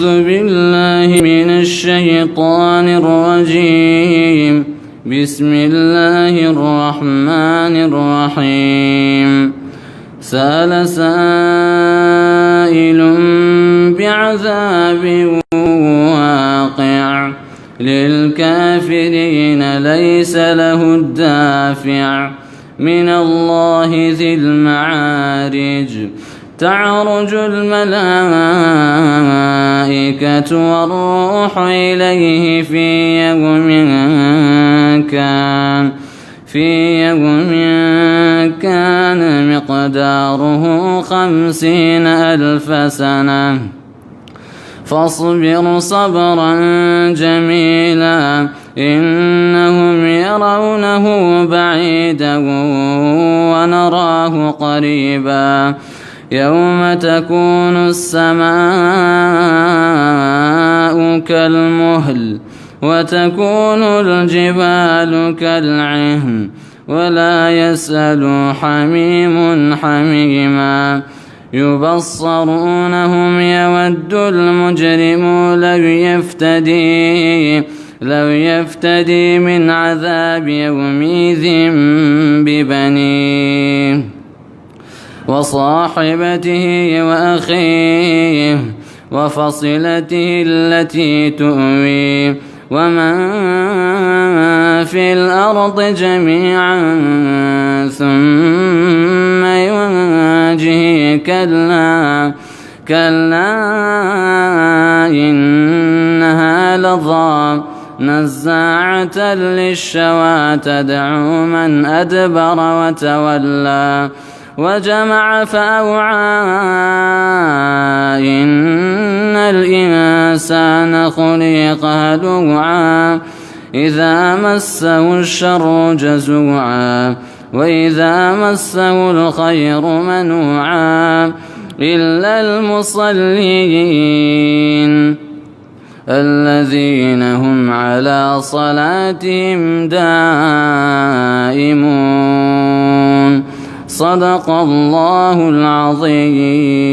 أعوذ بالله من الشيطان الرجيم. بسم الله الرحمن الرحيم. سأل سائل بعذاب واقع للكافرين ليس له الدافع من الله ذي المعارج. تعرج الملائكة والروح إليه في يوم كان مقداره 50,000 سنة فاصبر صبرا جميلا إنهم يرونه بعيدا ونراه قريبا يوم تكون السماء كالمهل وتكون الجبال كالعهن ولا يسأل حميم حميما يبصرونهم يود المجرم لو يفتدي من عذاب يومئذ ببنيه وصاحبته وأخيه وفصلته التي تؤويه ومن في الأرض جميعا ثم ينجيه كلا إنها لظى نزاعة للشوى تدعو من أدبر وتولى وجمع فأوعى إن الإنسان خلق هلوعا إذا مسه الشر جزوعا وإذا مسه الخير منوعا إلا المصلين الذين هم على صلاتهم دائمون. صدق الله العظيم.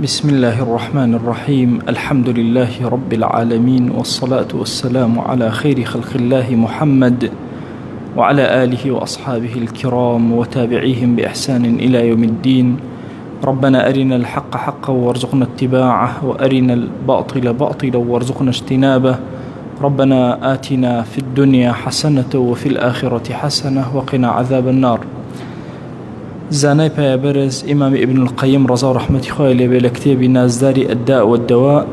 بسم الله الرحمن الرحيم. الحمد لله رب العالمين والصلاة والسلام على خير خلق الله محمد وعلى آله وأصحابه الكرام وتابعيهم بإحسان إلى يوم الدين. ربنا أرنا الحق حقا وارزقنا اتباعه وأرنا الباطل باطلا وارزقنا اجتنابه. ربنا آتنا في الدنيا حسنة وفي الآخرة حسنة وقنا عذاب النار. زانای پایبرز امام ابن القیم رضا و رحمتی خواه لێبێ لە کتێبی نازداری الداء والدواء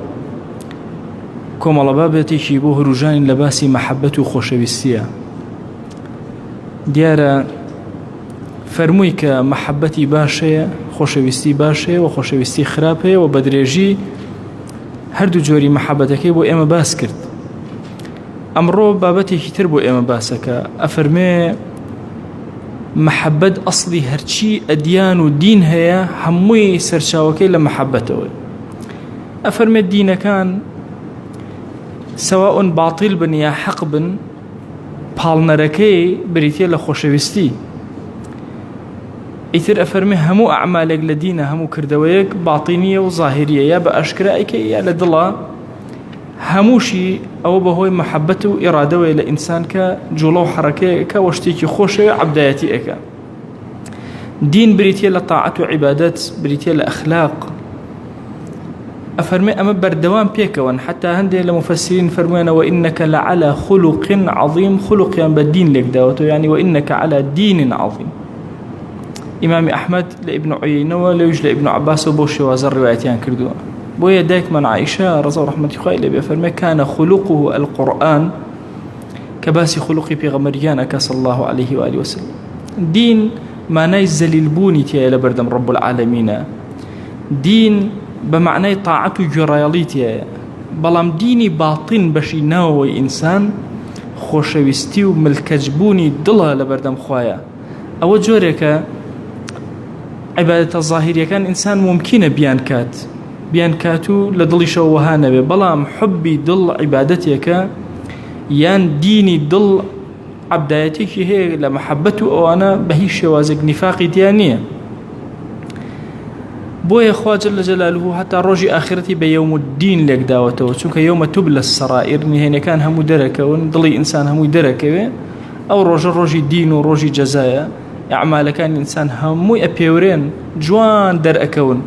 کۆمەڵە بابەتێکی بۆ هەروژانی لە باسی مەحەبەت و خۆشەویستیە. دیارە فەرمووی کە مەحەبەتی باشەیە، خۆشەویستی باشەیە و خۆشەویستی خراپەیە و بەدرێژی هەردوو جۆری مەحەبەتەکەی بۆ ئێمە باس کرد. ئەمڕۆ بابەتێکی تر بۆ ئێمە باسەکە. ئەفەرمێ محبت أصلي هرشي أديان ودين هي هموي سرشاوكي لمحبته. أفرمي الدين كان سواء باطل بن يا حق بن بالنركي بريتي لخوشويستي. إثر أفرمي همو أعمالك لدينا همو كردويك باطنية وظاهرية يا بأشكرائك يا لدلا هموشي أو بهوي محبته وإرادة إلى إنسان كجولو حركة كوشتيك خوشة عبدايتي إكا دين بريتيا لطاعة وعبادات بريتيا لأخلاق. أفرمي أما بردوان بيكوان حتى هندي لمفسرين فرمينا وإنك لعلى خلق عظيم. خلق يعني بالدين لك داوته يعني وإنك على دين عظيم. إمام أحمد لابن عيينة وليج لابن عباس وبوشي وزر روايتيان كردوا بويا دايك من عائشة رضي الله رحمة خيلة بفرمي كان خلقه القرآن كباسي خلقي بغمريانك صلى الله عليه وآله وسلم دين ما نيزل البوني تيا لبردم رب العالمين دين بمعنى طاعته جرياليتيا بلام ديني باطن بشي ناوي إنسان خوشويستي وملكجبوني دلا لبردم خوايا أو جوريك عبادة الظاهرية كان إنسان ممكن بيان كاتو لدلي شوهانا بلام حبي دل عبادتك يان ديني دل عبدايتك هي لمحبته أو أنا بهي شوازق نفاقي ديانية بويا خوا جل جلاله حتى روجي آخرتي بيوم الدين لك داوته چونك يوم تبلى السرائر نهيني كان همو دركه وندلي إنسان همو دركه أو روجي دين وروجي جزايا أعمال كان إنسان همو أبيورين جوان در أكون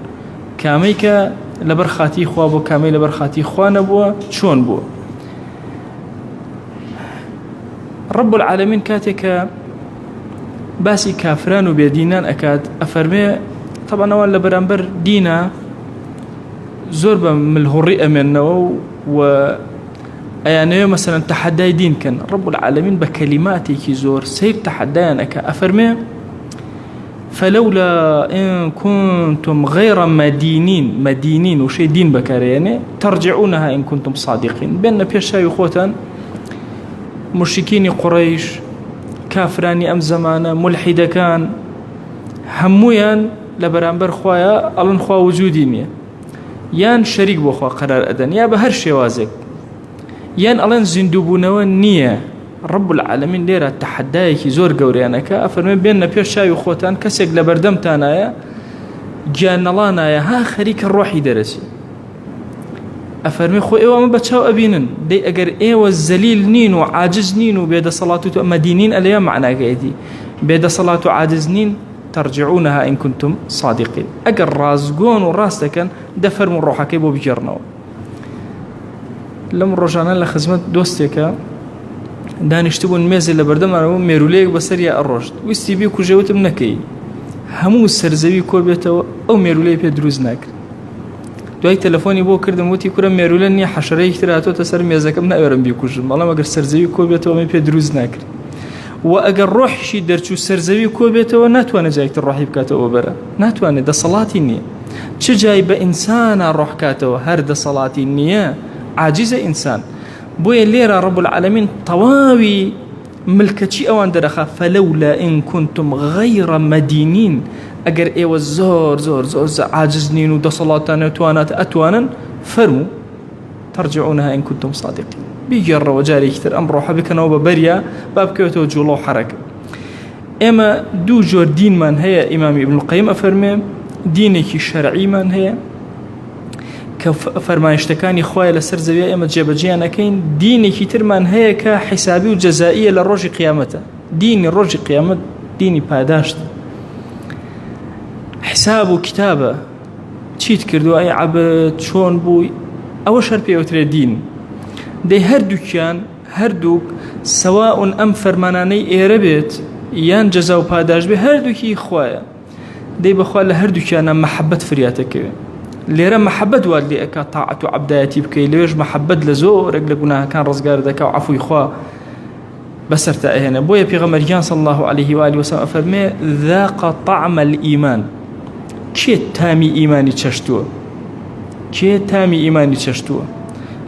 كاميك لبرخاتي خوا بو كامي لبرخاتي خوا نبو شون بو رب العالمين كاتك باسي كافران وبيدينان أكاد أفرمي طبعا أولا برانبر دينا زوربا من الهرئة منه يعني مثلا تحداي دين كان رب العالمين بكلماتي كي زور سير تحداينك أفرمي فلولا إن كنتم غير مدينين وشي دين بكاريني ترجعونها إن كنتم صادقين بيننا بيشاي وخوتان مشركين قريش كافراني أم زمانة ملحدة كان همويان لبرانبر خوايا ألون خوا وجوديني يان شريك بخوا قرار أدن يا بهر شوازك يان ألون زندوبونوا نية رب العالمين ليرة تحدايك زور قوريانك أفرمي بيننا بيشاي وخوتان كسيق لبردمتانايا جانلانايا ها خريك الروحي درسي أفرمي خو إيوه ما بتشاو أبينن دي أجر إيوه الزليل نين وعاجز نين وبيد صلاته مدينين أليا معنى قايدي بيد صلاته عاجز نين ترجعونها إن كنتم صادقين أجر رازقون وراسك دفر من روحك يبو بجرنوا لم رجعنا لخدمة دوستك دانشتبون ميزة لبردم أنا ميروليك بسريع الرشد ويستبي كوجوت منكي همو السرزوي كوبيته أو ميروليك بيدروز ناكر دوای تلفونی بۆ کردم وتی کوڕە مێرولە نییە حەشەرەیەکی تر هاتۆتە سەر مێزەکەم ناوێرم بیکوژم بەڵام ئەگەر سەرزەوی کۆ بێتەوە من پێ دروست ناکرد و ئەگەر ڕۆحیشی دەرچوو سەرزەوی کۆ بێتەوە ناتوانێت جایەکتر ڕۆحی بکاتەوە بەرە ناتوانێت دەسەڵاتی نییە چ جای بە ئینسانە ڕۆحکاتەوە هەر دەسەڵاتی نییە عاجزە ئینسان بۆیە لێرە ڕەب العالەمین تەواوی ملکەچی ئەوان دەرەخا فەلەولا ئین كنتم غەیڕە مەدینین ئەگەر ئێوە زۆر عاجز نین و دەسەڵاتانە توانات ئەتوانن فەرموو ترجعونها إن كنتم صادقين بيجروا جاري كتر أمر روحا بكنا وببريا باب كيوتو جولو حركة إما دو جور دين من هي إمام ابن القيم أفرمي دينك الشرعي من هي كفرمانشتكاني خوايا لسر زويا إما جيبجيانا كين دينك كتر من هي كحسابي وجزائية للرجي قيامته دين الرجي قيامت ديني باداشت حساب وكتابة چیت کردو أي عبد شون بوي أو شربي أو تردين دي هردوك سواء أم فرماناني إيربيت يان جزاو باداش به هردوكي خوايا دي بخوا لهردوكي أنا محبة فرياتك ليرا محبة والدي أكا طاعة عبداتي بكي ليش محبة لزورك لقناها كان رزقار دكا وعفو إخوا بسرت هنا بويا بيغمريان صلى الله عليه وآله وسلم فرمي ذاق طعم الإيمان كي تامي إيماني تشتوه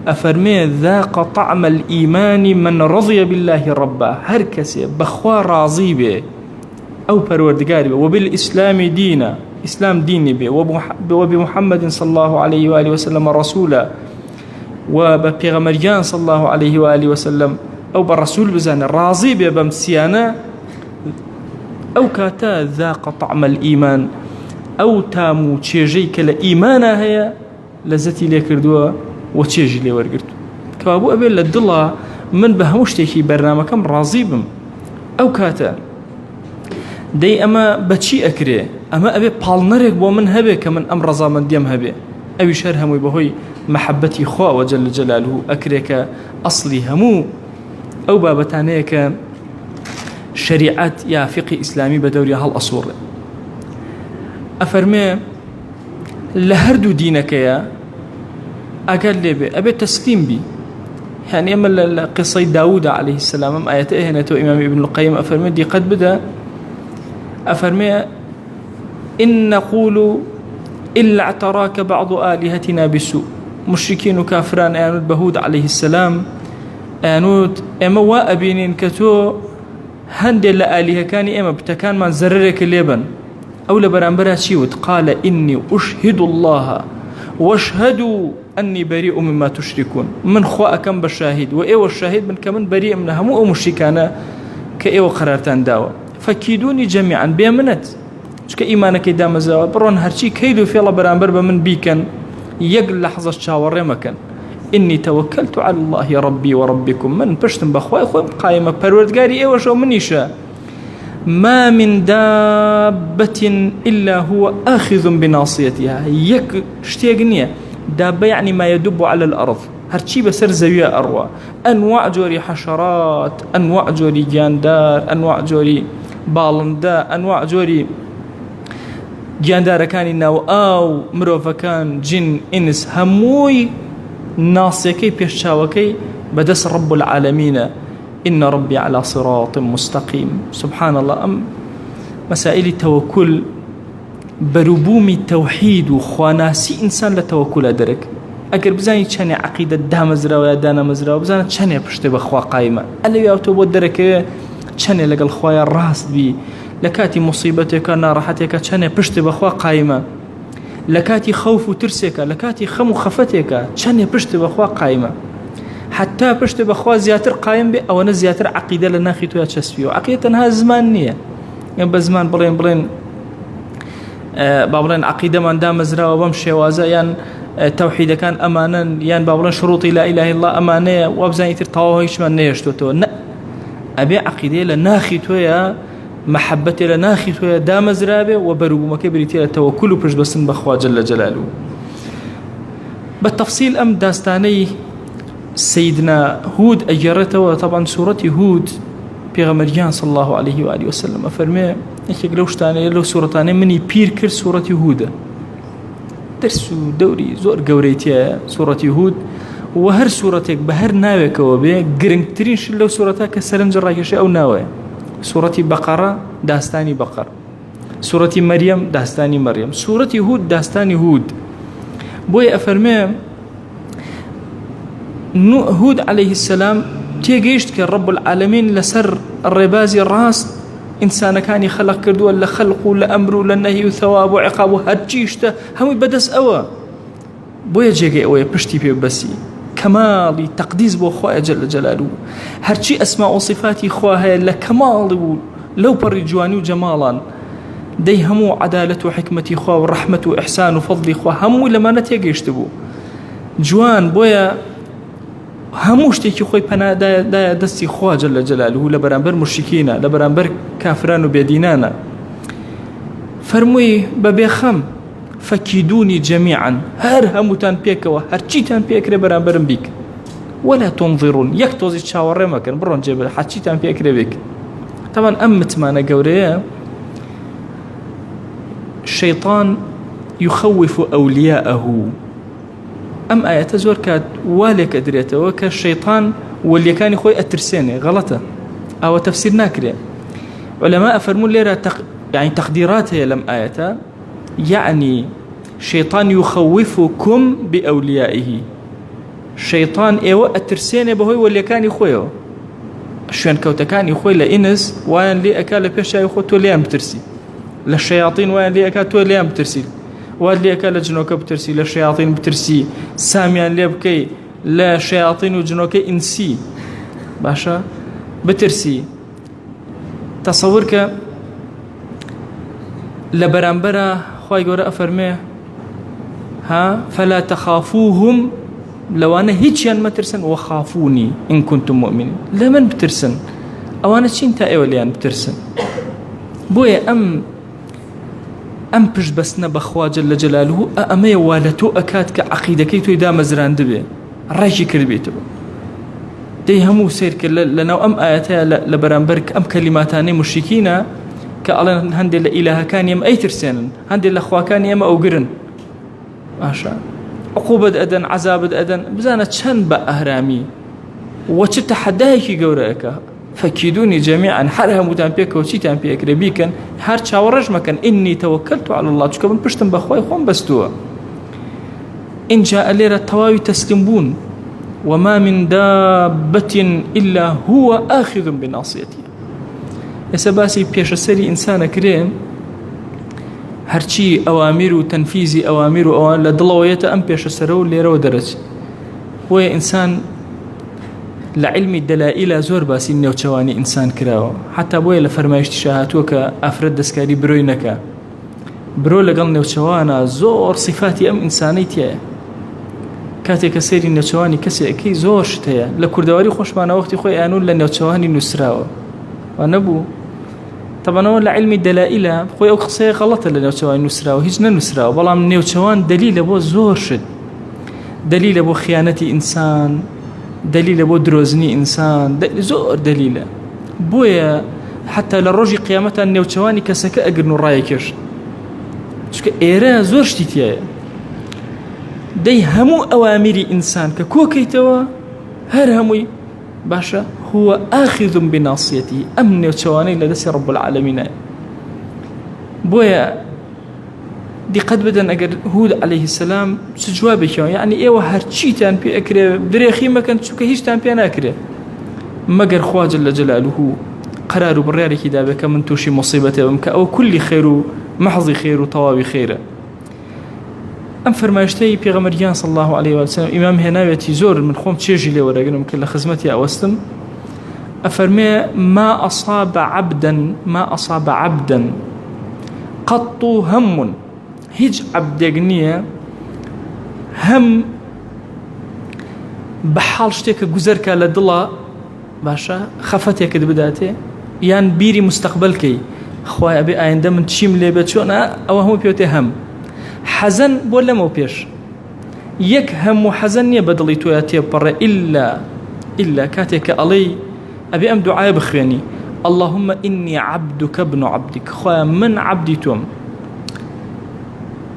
أفرمي ذاق طعم الإيمان من رضي بالله ربا هر كسي بخوا راضي به أو پروردگار به وبالإسلام دينا إسلام ديني به وبمحمد صلى الله عليه وآله وسلم رسولا وببيغمريان صلى الله عليه وآله وسلم أو بالرسول بزان راضي به بمسيانا أو كاتا ذاق طعم الإيمان أو تامو تشيجيك لإيمانا هي لزتي ليكردوها وتشيجي لي ورقرتو كابو أبي للدلا من بهمشتكي برنامجكم راضي بم أو كاتا دي أما بتشي أكري أما أبي بالنرك ومن هبه كمن أمر رضا من ديم هبه أبي شهر همو بهوي محبتي خوا وجل جلاله أكريك أصلي همو أو بابتانيك شريعات يا فقه إسلامي بدوري هالأصور أفرمي لهردو دينك يا أقل لي أبي تسليم بي. يعني أما قصة داود عليه السلام أم آياته هنا تو إمام ابن القيم أفرمي دي قد بدأ أفرمي إن نقول إلا اعتراك بعض آلهتنا بسوء. مشركين وكافران آنود بهود عليه السلام آنود إما وأبينين كتو هندل لآلهة كان إما بتكان من زررك الليبن أو لبرانبرا شيوت قال إني أشهد الله واشهدوا أني بريء مما تشركون. من خواء كم بالشاهد وإيو الشاهد من كمن بريء منها مو مشركانا كإيو قرارتان داوة فكيدوني جميعا بيمنت شك إيمانك دام زاوة برون هرشي كيدو في الله برانبر بمن بيكن يقل لحظة شاور مكان إني توكلت على الله ربي وربكم من بشتم بخواي خوي قائمة بروردگاري إيو شو منيشا ما من دابة إلا هو آخذ بناصيتها. يك شتيقنية دابة يعني ما يدب على الأرض هرشي بسر زوية أروى أنواع جوري حشرات أنواع جوري جاندار أنواع جوري بالندا أنواع جوري جاندار كان ناو أو مروفا كان جن إنس هموي ناصيكي بيشاوكي بدس رب العالمين إن ربي على صراط مستقيم. سبحان الله. أم مسائل التوكل بربومي التوحيد وخواناسي إنسان لتوكل أدرك أقر بزاني تشاني عقيدة دا مزراوة يا دانا مزراوة بزاني تشاني بشتي بخوا قايمة اللي يأتو بودرك تشاني لقى الخوايا الراس بي لكاتي مصيبتك نارحتك تشاني بشتي بخوا قايمة لكاتي خوف وترسك لكاتي خم وخفتك تشاني بشتي بخوا قايمة حتى بشتي بخوا زياتر قايم بي أو أنا زياتر عقيدة لناخي تويا تشسفيه وعقيدة أنها زمان نية يعني بزمان بلين بابلين عقيدة من دام مزراوة وبمشي وازا يعني توحيد كان أمانا يعني بابلين شروطي لا إله إلا الله أمانية وابزاني ترطاوه هيش من نيشتوتو أبي عقيدة لناخي تويا محبتي لناخي تويا دام مزرابة وبروبو مكبريتي لتوكل وبرش بسن بخوا جل جلاله. بالتفصيل أم داستاني سيدنا هود أجرته وطبعا سورة هود بيغمريان صلى الله عليه وآله وسلم أفرمي إيش لو شتاني لو سورتاني مني بير كر سورة هود درسو دوري زور قوريتيا سورة هود وهر سورتك بهر ناوي كوابي قرنكترين شلو سورتك سرنج راكش أو ناوي. سورة بقرة داستاني بقر سورة مريم داستاني مريم سورة هود داستاني هود. بوي أفرمي هود عليه السلام تيجيشت كرب العالمين لسر الربازي الراس إنسان كان يخلق كردو ولا خلقه ولا أمره ولا نهي وثواب وعقاب هاتجيشته هم بدس أوا بويا جيجي أوي بشتي بيه بسي كمالي تقديس بو خواه جل جلاله هرشي أسماء وصفاتي خواه لكمالي لو برجواني وجمالا دي همو عدالة وحكمتي خواه ورحمة وإحسان وفضل خواه همو لما نتيجيشتبو جوان بويا هموش تيكي خوي بنا دا دستي خوا جل جلاله لبرانبر مشركينا لبرانبر كافران وبيدينانا فرموي ببيخم فكيدوني جميعا هر هموتان بيكوا هر چيتان بيكري برانبرم بيك ولا تنظرون يكتوزي تشاور مكان برون جبل حچيتان بيكري بيك. طبعا أمت مانا قوريا الشيطان يخوف أولياءه أم آية زور كاد والك أدريته وكالشيطان واللي كان يخوي أترسيني غلطة أو تفسير ناكري. علماء فرمون ليرا يعني تقديرات هي لم آية يعني شيطان يخوفكم بأوليائه شيطان إيوة أترسيني بهوي واللي كان يخويه شوان كوتا كان يخوي لإنس وان لي أكال بيشا يخوي توليان بترسي للشياطين وان لي أكال توليان بترسي واللي أكل جنوك بترسي للشياطين بترسي ساميان لي بكي لا شياطين وجنوك إنسي باشا بترسي. تصورك لبرانبرا خواهي قورا أفرمي فلا تخافوهم لو أنا هيتشيان ما ترسن وخافوني إن كنتم مؤمنين لمن بترسن أو أنا تشين تأيوليان بترسن بويا أم بش بسنا بخوا جل جلاله أمي والتو أكاد كعقيدة كي تويدا مزران دبي رايشي كربيتو دي همو سير لنا أم آياتها لبرانبرك أم كلماتاني مشركين كألان هندي لإله كان يم أي ترسين هندي لأخوا كان يم أوجرن ماشا عقوبة أدن عذاب أدن بزانة شن بأهرامي وشت حدايك جورك فكيدوني جميعا حرها متنبيك وشي تنبيك ربيكا هر شاورج مكان إني توكلت على الله تشكبن بشتم بخواي خوان بستوا إن جاء ليرة تواوي تسلمون وما من دابة إلا هو آخذ بناصيتها يسباسي بيش السري إنسان كريم هرچی ئەوامیر و تەنفیزی ئەوامیر و ئەوان لە دڵەوەیەتە ئەم پێشەسەرە و لێرەوە دەرەچ بۆیە ئینسان لە عیلمی دەلائیلە زۆر باسی نێوچەوانی ئینسان کراوە حتا بۆیە لە فەرمایشتی شاهاتووە کە ئافرەت دەستکاری برۆی نەکا برۆ لەگەڵ نێوچەوانە زۆر صفاتی ئەم ئینسانەی تایە کاتێک کە سەیری نێوچەوانی کەسێکی زۆر شت هەیە لە کوردەواری خۆشمانە وەختی خۆی ئانون لە نێوچەوانی نووسراوە وا نەبوو طبعا لا علمي الدلائل خوي او قصه غلطه لنوچوان نسرا وهيج نسرا بلام نوچوان دليل بو زور شد دليل بو خيانتي انسان دليل بو دروزني انسان زور دليل بويا حتى للرجي قيامتها نوچواني كسك اجر رايكش شك ايرا زور شتيتيا دي همو اوامري انسان ككوكيتوا هر هموي باشا هو آخذ بناصيته أمن وشواني لدسي رب العالمين بويا دي قد بدن أجر هود عليه السلام سجوابك يعني إيوه هرشي تان بي أكره دريخي ما كانت شو كهيش تان بي أنا أكره مجر خوا جل جلاله قرار برياري كده بك من توشي مصيبته ومك أو كل خير محظ خير وطوابي خيره أم فرماشتي بيغمريان صلى الله عليه وسلم إمام هناويتي زور من خوم تشيجي لي ورقنهم كل خزمتي أوستم أفرمي ما أصاب عبدا قط هم هيج عبد يقنية هم بحال شتيك جزرك لدلا باشا خفتك بداتي يان بيري مستقبلكي خويا أبي أين دم تشيم لي بتشونا أو هم بيوتي هم حزن ولا مو بيش يك هم وحزن يبدلي توياتي برا إلا كاتك علي أبي أم دعاء بخياني اللهم إني عبدك ابن عبدك خويا من عبدي توم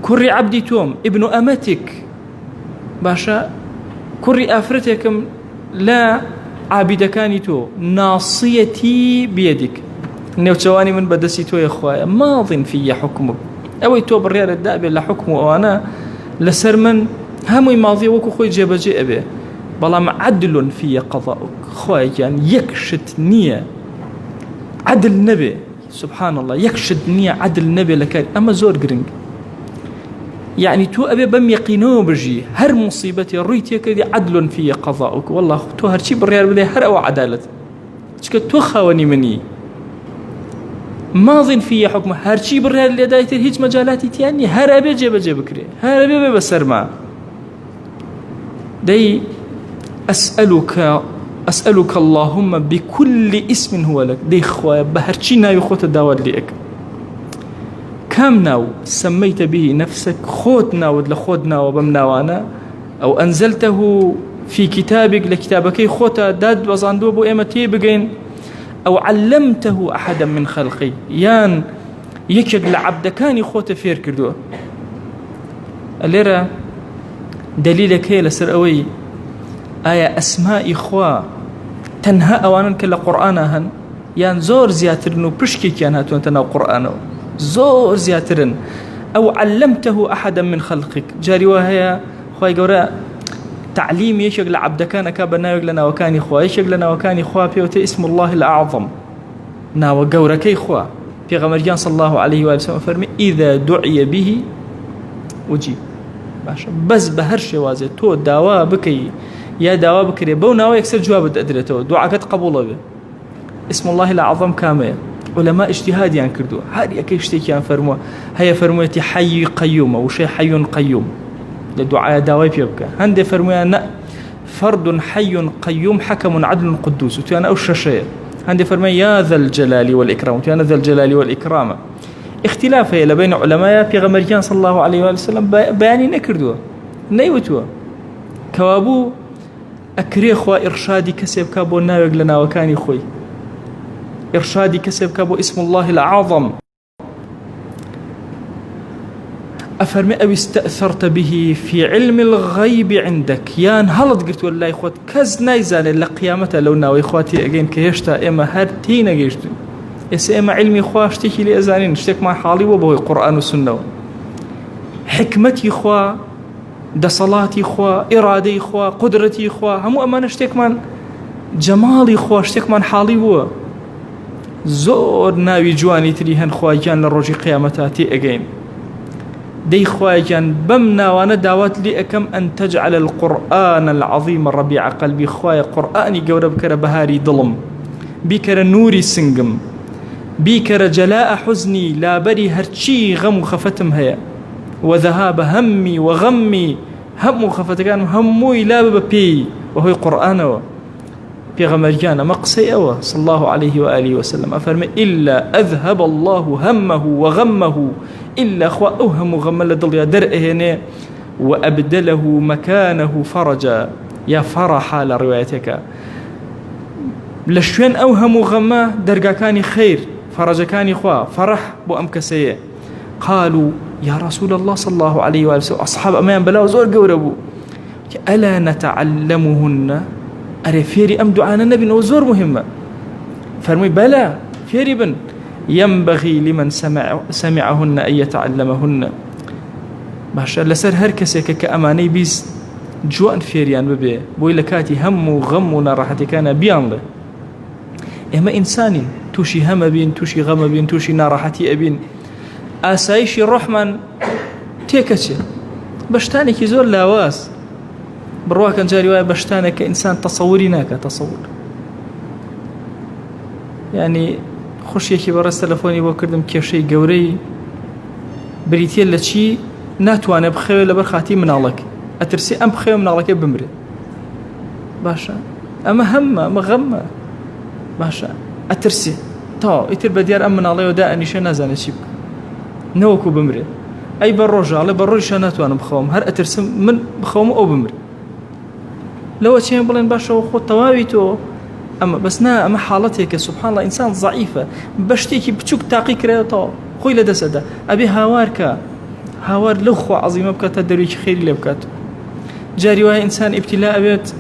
كري عبدي توم ابن أمتك باشا كري آفرتكم لا عابدكاني تو ناصيتي بيدك نوتواني من بدسي تو يا خويا ماض في حكمك أوي تو بريار الدابة لحكمه وأنا لسرمن همي ماضي وكو خوي جيبجي أبي بلام عدل في قضاءك خويا يعني يكشت نية عدل نبي سبحان الله يكشت نية عدل نبي لك أما زور قرنج يعني تو أبي بم يقينو بجي هر مصيبتي ريتي كذي عدل في قضاءك والله تو هرشي بريار بدي هر أو عدالة شكت تو خواني مني ماضٍ في حكم هرشي بريار اللي دايتر هيج مجالاتي تياني هر أبي جيب كري هر أبي بسرما دي أسألك اللهم بكل اسم هو لك دي خوايا بهرشي ناوي خوت الداود ليك كم ناو سميت به نفسك خوت ناود لخوت ناو بمناوانا أو أنزلته في كتابك لكتابك خوتا داد وزاندو بو إيمتي بقين أو علمته أحدا من خلقي يان يكيق لعبدكاني خوتا فير كردو الليرة دليلك هي لسر أوي آية أسماء إخوة تنهى أوانا كلا قرآنهن يان زور زياترنو بشكي كان هاتون تنهى قرآنه زور زياترن أو علمته أحدا من خلقك جاري وهي خواهي قوراء تعليم يشيق لعبدكان أكابنا يقلنا وكاني خوا يشيق لنا وكاني خوا بيوتي اسم الله الأعظم ناو قورا كي خوا في غمرجان صلى الله عليه وسلم فرمي إذا دعي به وجيب باشا بس بهرشي وازي تو داوا بكي يا داوا بكري بو ناوا يكسر جواب أدريتو دعاكت قبوله به اسم الله الأعظم كامل علماء اجتهاد يعني كردو هاري أكي اشتيك يعني فرموا هيا فرموتي حي قيوم أو شيء حي قيوم للدعاء داوي بيبكى هندي فرموا أن فرد حي قيوم حكم عدل قدوس وتيانا أوش شيء هندي فرموا يا ذا الجلال والإكرام وتيانا ذا الجلال والإكرام اختلاف هي بين علماء في غمرجان صلى الله عليه وسلم بياني نكردو نيوتوا كوابو أكري خوا إرشادي كسب كابو ناوغ لنا وكاني خوي إرشادي كسب كابو اسم الله الأعظم أفرمي أو استأثرت به في علم الغيب عندك يان هلط قلت والله إخوات كز نايزان إلا قيامته لو ناوي إخواتي أجين كيشتا إما هرتين أجيشتو يس إما علمي إخوة اشتكي لي أزانين اشتك مع حالي وبهو القرآن والسنة حكمتي إخوة ده صلاتي إخوة إرادي إخوة قدرتي إخوة همو أمان اشتك من جمالي إخوة اشتك من حالي هو زور ناوي جواني تريهن خواجان للرجي قيامتاتي أجين دي خواجان بمنا وانا دعوات لي أكم أن تجعل القرآن العظيم ربيع قلبي خوايا قرآني قورا بكرا بهاري ظلم بكرا نوري سنقم بكرا جلاء حزني لا بري هرشي غم خفتم هيا وذهاب همي وغمي هم خفتكان هموي لا ببي وهو قرآن بيغمريان مقصي أوى صلى الله عليه وآله وسلم أفرمي إلا أذهب الله همه وغمه إلا أخوة أوهم غم لدل يا درئه وأبدله مكانه فرجا يا فرح على روايتك لشين أوهم غمه درقا كان خير فرج كان إخوة فرح بو أمكسيه قالوا يا رسول الله صلى الله عليه وآله وسلم أصحاب أمان بلا وزور قوربو ألا نتعلمهن أري فيري أم دعانا النبي وزور مهمة فرمي بلا فيري بن ينبغي لمن سمعهن أن يتعلمهن باشا لسر هركسك كأماني بيس جوان فيريان ببي بوي لكاتي هم وغم ونراحتي كان بيان له إما إنساني توشي هم بين توشي غم بين توشي نراحتي أبين آسايشي الرحمن تيكتش بشتاني كي زور لاواس بروا كان جاري واي بشتانه كإنسان تصوري ناكا تصور يعني خوش يكي برس تلفوني بوكردم كيشي قوري بريتيا لشي ناتوانا بخيو لبر خاتي من الله أترسي أم بخيو من الله بمري باشا أما هم أما غم باشا أترسي تا يتر بديار أم من الله ودا أني شنازان شيب نوكو بمري أي بروجا على بروجا ناتوانا بخوم هر أترسي من بخوم أو بمري لو أشياء بلين باشا وخو تواويتو أما بس نا أما حالتك سبحان الله إنسان ضعيفة بشتيكي بتشوك تاقي كريتا خوي لدسدا أبي هاواركا هاوار لخو عظيمة بكات الدرويش خيري لبكات جاري وهي إنسان ابتلاء بيت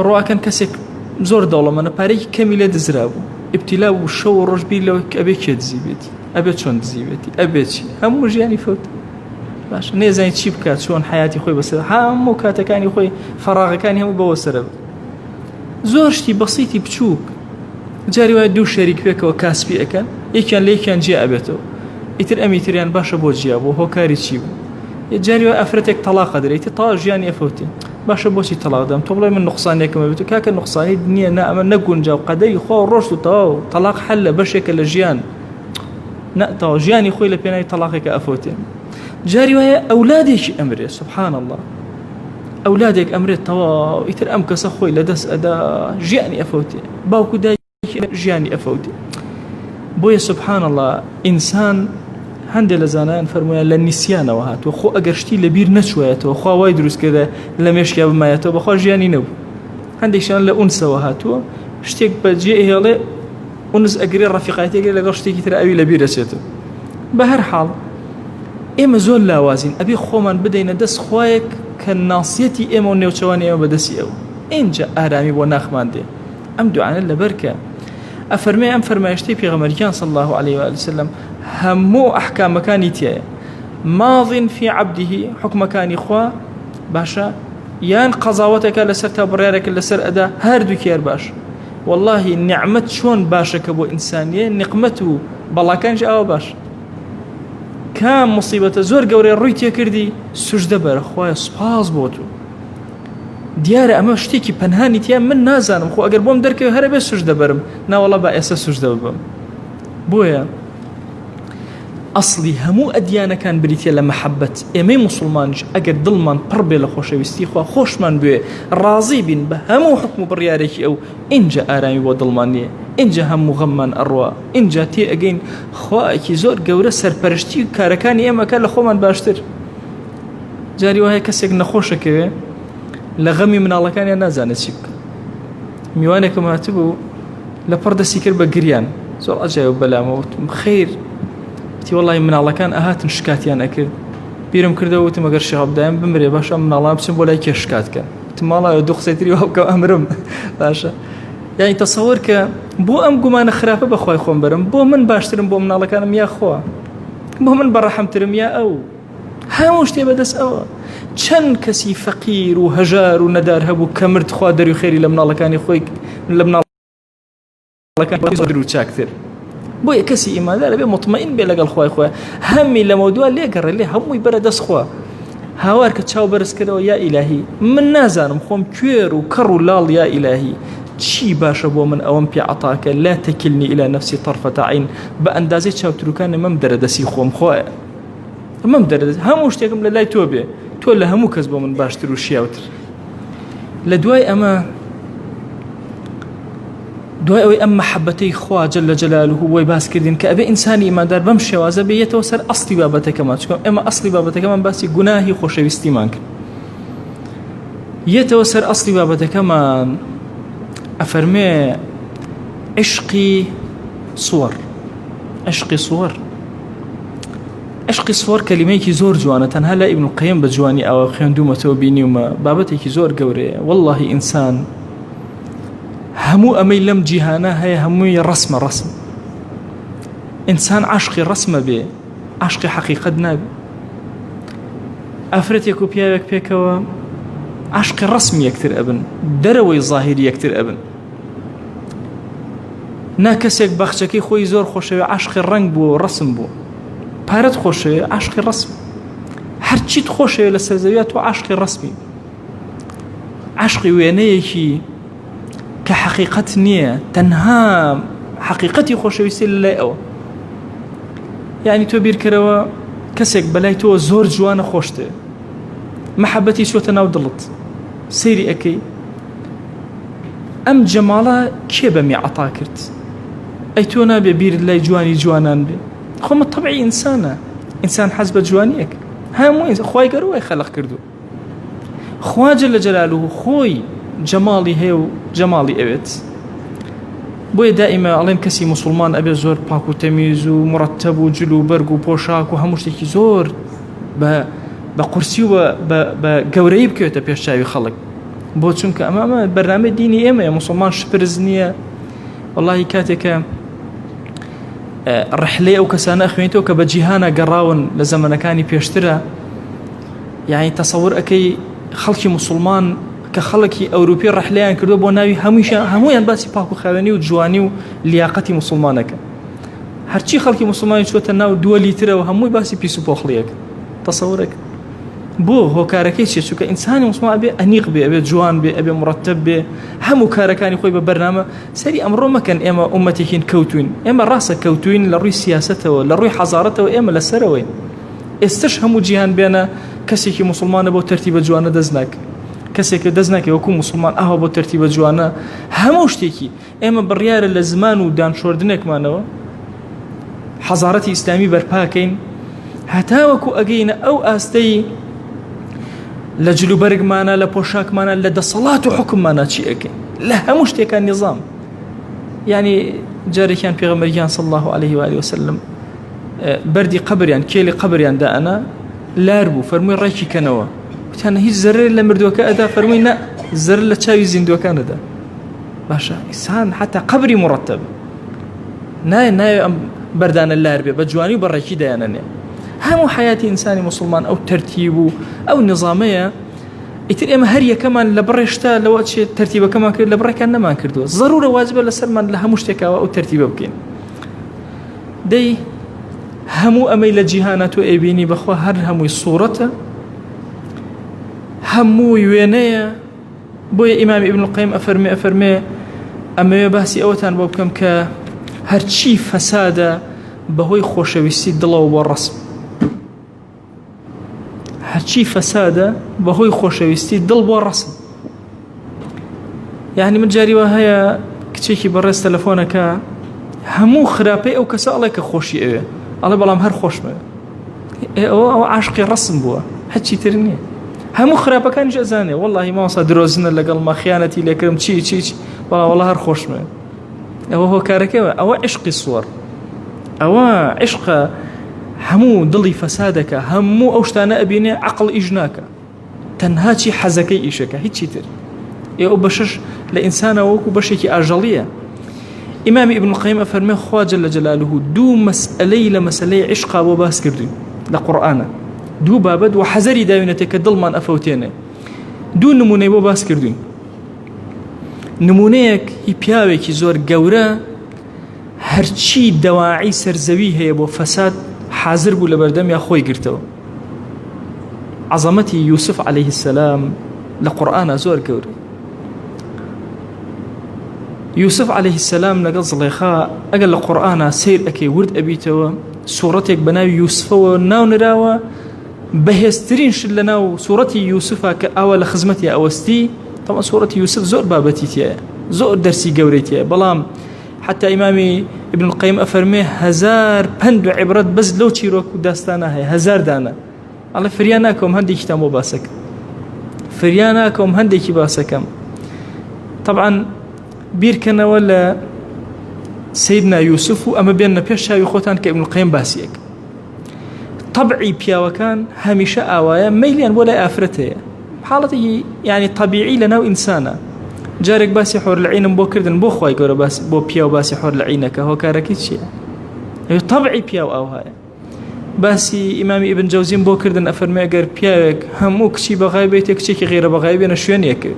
روا كان كسك زور دولة من باريك كاملة دزرابو ابتلاء وشو الرجبي لو أبي كي تزيبتي أبي شون تزيبتي أبي شي هم جاني فوت باش نيزاين تشي بكات شون حياتي خوي بس هم كاتا كاني خوي فراغ كاني هم بوسرب زورشتي بسيطي بتشوك جاري واحد دو شريك بك وكاسبي أكن يكن ليكن جاء بيته يتر أمي تريان باشا بو جيابو هو كاري تشيبو جاري واحد أفرتك طلاق دري تطال جياني أفوتي باشا بوشي طلاق دام طبعا من نقصان يكما بيتو كاك النقصان الدنيا نأمن نقول جاو قدري خو رشتو تاو طلاق حل بشك لجيان نأتاو جياني خوي لبيناي طلاقك أفوتي جاري واحد أولادك أمري سبحان الله أولادك أمري توا يتر أم كسخوي لدس أدا جياني أفوتي باوكو دا جياني أفوتي بويا سبحان الله إنسان هندي لزانان فرمويا للنسيان وهات وخو أقرشتي لبير نشويات وخو وايد دروس كذا لميش كاب ما يتو بخو جياني نو هندي شان لأنسى وهات اشتيك بجيه هلا أنس أقري رفيقاتي أقري لقرشتي كتير أوي لبير أشيتو بهر حال إما زول لاوازين أبي خومن بدينا دس خوايك كالناصيتي إما ونيوشواني إما بدسي أو إن جاء أهرامي وناخمان دي أم دعانا لبركة أفرمي أم فرمايشتي في غمريكان صلى الله عليه وآله وسلم همو أحكام مكاني تيايا ماض في عبده حكم مكاني خوا باشا يان قضاوتك لسرتا بريرك لسر أدا هاردو كير باش والله النعمة شون باشا كبو إنسانية نقمته بالله كان جاء باش كان مصيبة زور قوري الرويتيا كردي سجدة بر خوايا سباز بوتو ديارة أما شتيكي بنهاني تيا من نازانم خو أقر بوم دركي هربي سجدة برم نا والله بأسا سجدة بم بويا أصلي همو أديانا كان بريتيا لمحبة إمي مسلمانج أقر ظلمان بربي لخوش ويستي خوا خوش من بوي راضي بين بهمو حكمو برياريكي أو إنجا آرامي ودلمانية إنجا هم مغمان أروا إنجا تي أجين خواكي زور قورة سرپرشتي كاركاني إما كان لخو من باشتر جاري وهي كسيك نخوشك لغمي من الله كان ينازان الشيك ميوانك ما تبو لبرد سيكر بقريان زور أجايب بلا موت خير وتی وەڵی مناڵەکان ئاهاتن شکاتیان ئەکرد بیرم کردەوە وتم ئەگەر شێخەبدایان بمرێ باشە مناڵان بچم بۆ لای کێ شکاتکەن وتم ماڵایە دوو قسەیتری وابکە ئەمرم باشە یعنی تەسەوەر کە بۆ ئەم گومانە خراپە بەخوای خۆم بەرم بۆ من باشترم بۆ مناڵەکانم یا خوا بۆ من بەڕەحەمترم یا ئەو هەموو شتێ بەدەست ئەوە چەند کەسی فەقیر و هەژار و نەدار هەبوو کە مرد خوا دەروی خێری لە مناڵەکانی خۆی لە مناڵەکان زۆر و چاکتر بۆیە کەسی ئیماندارە بێ مطمئین بێ لەگەڵ خوای خۆی هەمی لەمە دووە لێگەڕێ لێ هەمووی بەرە دەست خوا هاوار کە چاو بەرز کردەوە یا ئیلاهی من نازانم خۆم کوێر و کەڕ و لاڵ یا ئیلاهی چی باشە بۆ من ئەوەم پێ عەتاکە لا تەکلنی إلى نفسی طرفة عین بە ئەندازەی چاوتروکانە مەم دەرەدەسی خۆم خۆیە مەم دەرەدەس هەموو شتێکم لە لای تۆ بێ تۆ لە هەموو کەس بۆ من باشتر و شیاوتر لە دوای ئەمە دوای ئەوەی ئەم مەحەبەتەی خوا جەل جەلالوه بۆی باس کردین کە ئەبێ ئینسانی ئیماندار بەم شێوازە بێتەوە سەر ئەسڵی بابەتەکەمان چکە ئێمە ئەسڵی بابەتەکەمان باسی گوناهی خۆشەویستیمان کرد یەتەوە سەر ئەسڵی بابەتەکەمان ئەفەرمێ عشقی سوەر عشقی سوەر عشقی سوەر کەلیمەیەکی زۆر جوانە تەنها لە ئیبن القەیم بە جوانی ئەوە خوێندومەتەوە بینیومە بابەتێکی زۆر گەورەیە واللهی ئینسان هەموو ئەمەی لەم جیهانە هەیە هەمووی ڕسمە ڕسم ئینسان عاشقی ڕسمە بێ عاشقی حەقیقەت نابێ ئافرەتێک و پیاوێک پێکەوە عاشقی ڕسم یەکتر ئەبن دەرەوەی ظاهری یەکتر ئەبن نا کەسێک بەخچەکەی خۆی زۆر خۆشەوێ عاشقی ڕەنگ بوو ڕسم بوو پارەت خۆشەوێ عاشقی ڕسم هەرچیت خۆشەوێ لە سەرزەویە تۆ عاشقی ڕسمی عاشقی وێنەیەکی کە حەقیقەت نییە تەنها حەقیقەتی خۆشەویستی لەلای ئەوە یعنی تۆ بیرکەرەوە کەسێک بەلای تۆ زۆر جوانە خۆشتێ محەبەتی چۆتە ناو دڵت سەیری ئەەکەی ئەم جەماڵە کێ بەمی عەتا کرد ئەی تۆ نابێ بیرت لای جوانی جوانان بێ خۆمە تەبعی ئینسانە ئینسان حەز بە جوانیەک هەموو خوای گەورەی خەلق کردو خوا جەل جەلالوه خۆی جەماڵی هەیە و جەماڵی ئەوێت بۆیە دائیمە ئەڵێن کەسی موسڵمان ئەبێ زۆر پاک و تەمیز و مڕەتەب و جلو و بەرگ و پۆشاک و هەموو شتێکی زۆر بە قورسی و بە گەورەی بکەوێتە پێشچاوی خەڵک بۆ چونکە ئەمە بەرنامەی دینی ئێمەیە موسڵمان شپرز نییە وەڵاهی کاتێکە ڕحلەی ئەو کەسانە خوێنیتەوە کە بە جیهانە گەڕاون لە زەمانەکانی پێشترە یعنی تەسەوور ئەەکەی خەڵکی موسڵمان کە خەڵکی ئەوروپی ڕحلەیان کردو بۆ ناوی هەموویان باسی پاک و خاوێنی و جوانی و لیاقەتی موسڵمانەکە هەرچی خەڵکی موسڵمانی چۆتە ناو 2 لیترەوە هەمووی باسی پیس و پۆخڵیەکە تەسەورەکە بۆ هۆکارەکەی چێ چونکە ئینسانی موسڵمان ئەبێ ئەنیق بێ ئەبێ جوان بێ ئەبێ مڕەتەب بێ هەموو کارەکانی خۆی بە بەرنامە سەری ئەمڕۆ مەکەن ئێمە ئومەتێکین کەوتوین ئێمە ڕاستە کەوتوین لە ڕووی سیاسەتەوە لە ڕووی حەزارەتەوە ئێمە لەسەرەوەین ئێستش هەموو جیهان بێنە کەسێکی موسڵمانە بۆ تەرتیبە جوانە دەست ناکە کەسێکە دەست ناکە وەکو موسڵمان ئاوا بۆ تەرتیبە جوانە هەموو شتێکی ئێمە بڕیارە لە زمان و دانشۆردنێکمانەوە حەزارەتی ئیسلامی بەرپاکەین هەتا وەکو ئەگەینە ئەو ئاستەی لە جلوبەرگمانە لە پۆشاکمانە لە دەسەڵات و حکممانە چی ئەەکەین لە هەموو شتێکان نظام یعنی جارێکیان پێغەمبەریان صلی الله عليه و آله وسلم بەردی قبریان کێلی قبریان دائەنا لار بوو فەرمووی ڕێکی کەنەوە وتیانە هیچ زەرر لە مردووەکە ئەدا فەرمووی نە زەرر لە چاوی زیندوەکانەدا باشە ئینسان حتا قبری مڕەتەب نایە ئەم بەردانە لار بێ بە جوانی و بە ڕێکی دایانەنێ هەموو حیاتی ئینسانی موسڵمان ئەو تەرتیب و ئەو نظامەیە ئیتر ئێمە هەر یەکەمان لە بڕێشتا لەوە چێت تەرتیبەکەمان کرد لە بڕێکان نەمان کردووە ضرورە واجبە لەسەرمان لە هەموو شتێکەوە ئەو تەرتیبە بکەین دەی هەموو ئەمەی لە جیهانە تۆ ئێبینی بەخوا هەر هەمووی سوورەتە هەمووی وێنەیە بۆیە ئیمامی ئیبن القەیم ئەفەرمێ ئەمەوێ باسی ئەوەتان بۆ بکەم کە هەرچی فەسادە بەهۆی خۆشەویستی دڵەوە بۆ ڕسم هەرچی فەسادە بەهۆی خۆشەویستی دڵ بۆ ڕسم یعنی من جاریوە هەیە کچێکی بەڕێز تەلەفۆنەکە هەموو خراپەی ئەو کەسە ئەڵێ کە خۆشی ئەوێ ئەڵێ بەڵام هەر خۆشمە ئەوە عاشقی ڕسم بووە هەچی تر نییە هەموو خراپەکانیش ئەزانێ وەڵڵاهی مامۆستا درۆزنە لەگەڵ ما خیانەتی لێکردم چی وەڵا هەر خۆشمە ئەوە هۆکارەکەوە ئەوە عشقی سوەر ئەوە عشقە هەموو دڵی فەسادەکە، هەموو ئەو شتانە ئەبینێ عەقڵ ئیش ناکە، تەنها چی حەزەکەی ئیشەکە، هیچی تر. ئێوە بەشەش لە ئینسانە وەکو بەشێکی ئاژەڵیە. ئیمامی ئیبن القەیم ئەفەرمێ خوا جەل جەلالوه دوو مەسئلەی لە مەسئلەی عیشقا بۆ باس کردوین لە قورئانە، دوو بابەت و حەزەری داوینەتێ کە دڵمان ئەفەوتێنێ. دوو نمونەی بۆ باس کردوین. نمونەیەک هی پیاوێکی زۆر گەورە هەرچی دەواعی سەرزەوی هەیە بۆ فەساد حاضر بوو لە بەردەمیا خۆی گرتەوە. عەزەمەتی یوسف عەلەیه السەلام لە قورئانە زۆر گەورە. یوسف عەلەیه السەلام لەگەڵ زڵێخا ئەگەر لە قورئانە سیر ئەکەی ورد ئەبیتەوە، سوورەتێک بە ناوی یوسفەوە ناونراوە بەهێزترین شت لە ناو سوورەتی یوسفە کە ئاوا لە خزمەتی ئەوەستی. طبعا سوورەتی یوسف زۆر بابەتی تایە، زۆر دەرسی گەورەی تایە، بەڵام حتى ئیمامی ابن القەیم ئەفەرمێ 1000 پند و عیبرەت بەس لەو چیرۆک و داستانە هەیە، 1000 دانە. ئەڵێ فریان ناکەم هەندێکیتان بۆ باسەکەم، فریان ناکەم هەندێکی باسەکەم. طبعا بیرکەنەوە لە سیدنا یوسف و ئەمە بێنە پێش چاوی خۆتان کە ابن القەیم باسیەک. طبعی پیاوەکان هەمیشە ئاوایە مەیلیان بۆ لای ئافرەت هەیە، حاڵەتێکی یعنی طبیعی لەناو ئینسانە. جارێک باسی حۆرلعینم بۆ کردن، بۆ خوای گەورە بۆ پیاو باسی حۆرلعینەکە هۆکارەکەی چییە؟ طبعی پیاو ئاوایە. باسی ئیمامی ئیبن جەوزیم بۆ کردن ئەفەرمێ ئەگەر پیاوێک هەموو کچی بەغای بێتێ کچێکی غیرە بەغای بێنە شوێنێکە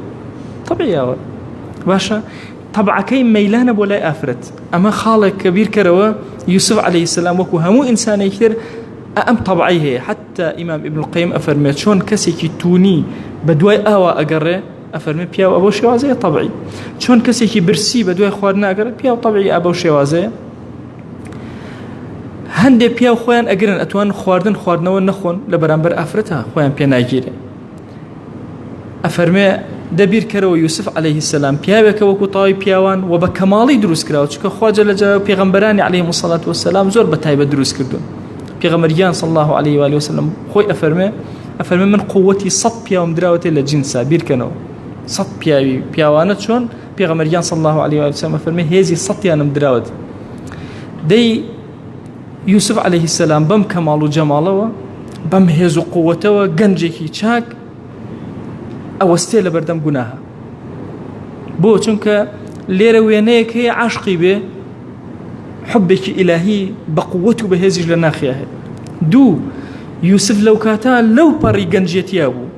طبعی ئاوە باشە. طبعەکەی مەیلانە بۆ لای ئافرەت. ئەمە خاڵێک کە بیرکەرەوە یوسف عەلەیه السەلام وەکو هەموو ئینسانێکی تر ئەم طبعی هەیە. حتى ئیمام ئیبن القەیم ئەفەرمێت چۆن کەسێکی تونی بە دوای ئاوا ئەگەڕێ ئەفەرمێ پیاو ئەبەو شێوازەیە طبعی، چۆن کەسێکی برسی بە دوای خواردن ئەگەڕێ پیاو طبعی ئەبەو شێوازەیە. هەندێک پیاو خۆیان ئەگرن ئەتوان خواردنەوە نەخۆن لە بەرامبەر ئافرەتە خۆیان پێ ناگیرێ. ئەفەرمێ دەبیر کەرەوە یوسف عەلەیه السەلام پیاوێکە وەکو تاوی پیاوان و بە کەماڵی دروست کراوە، چونکە خوا جەل جەلالوه پێغەمبەرانی عەلەیهیم السەڵات وەسەلام زۆر بەتایبەت دروست کردوون. پێغەمبەریان صلی الله علیه و آله وسلم خۆی ئەفەرمێ من قووەتی 100 پیاوم دراوەتێ لە جینسا بیرکەنەوە. 100 پیاوانە چۆن پێغەمبەریان صلی الله علیه و آله وسلم ئەفەرمێ هێزی 100یانم دراوەت. دەی یوسف عەلەیه السەلام بەم کەماڵ و جەماڵەوە بەم هێز و قووەتەوە گەنجێکی چاک ئەوەستێ لە بەردەم گوناهە. بۆ چونکە لێرە وێنەیەک هەیە عاشقی بێ، حبێکی ئیلاهی بە قووەت و بەهێزیش لە ناخیا هەیە. دوو یوسف لەو کاتە لەو پەڕی گەنجێتیا بوو،